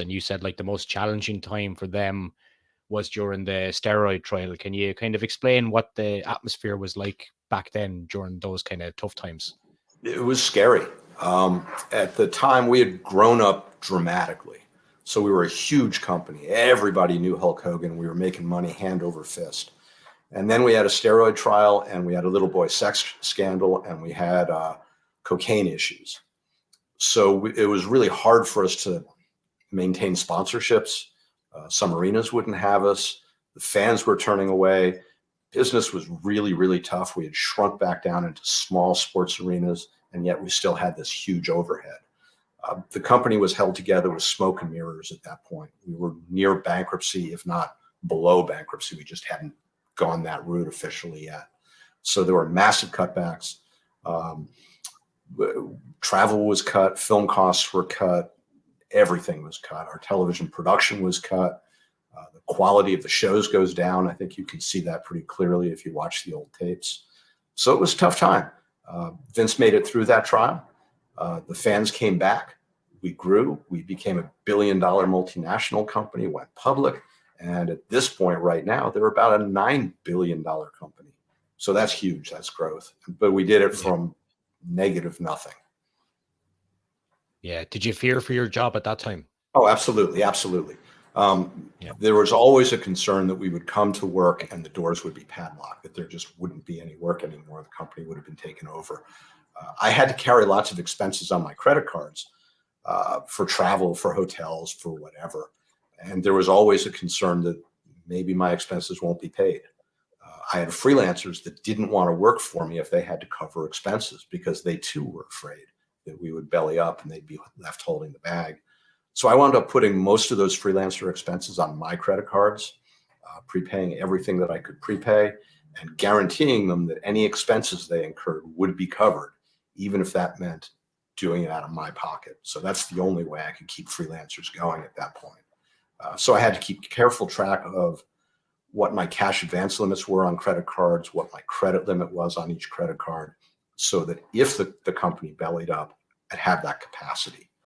and you said like the most challenging time for them was during the steroid trial. Can you kind of explain what the atmosphere was like back then during those kind of tough times? It was scary. At the time, we had grown up dramatically. So we were a huge company. Everybody knew Hulk Hogan. We were making money hand over fist. And then we had a steroid trial, and we had a little boy sex scandal, and we had cocaine issues. So it was really hard for us to maintain sponsorships. Some arenas wouldn't have us. The fans were turning away. Business was really, really tough. We had shrunk back down into small sports arenas, and yet we still had this huge overhead. The company was held together with smoke and mirrors at that point. We were near bankruptcy, if not below bankruptcy. We just hadn't gone that route officially yet. So there were massive cutbacks. Travel was cut, film costs were cut, everything was cut. Our television production was cut. The quality of the shows goes down. I think you can see that pretty clearly if you watch the old tapes. So it was a tough time. Vince made it through that trial. The fans came back. We grew. We became a billion-dollar multinational company, went public. And at this point right now, they're about a $9 billion company. So that's huge. That's growth. But we did it from negative nothing. Yeah. Did you fear for your job at that time? Oh, absolutely. Absolutely. There was always a concern that we would come to work and the doors would be padlocked, that there just wouldn't be any work anymore. The company would have been taken over. I had to carry lots of expenses on my credit cards for travel, for hotels, for whatever. And there was always a concern that maybe my expenses won't be paid. I had freelancers that didn't want to work for me if they had to cover expenses because they too were afraid that we would belly up and they'd be left holding the bag. So I wound up putting most of those freelancer expenses on my credit cards, prepaying everything that I could prepay and guaranteeing them that any expenses they incurred would be covered, even if that meant doing it out of my pocket. So that's the only way I could keep freelancers going at that point. So I had to keep careful track of what my cash advance limits were on credit cards, what my credit limit was on each credit card, so that if the company bellied up, I'd have that capacity.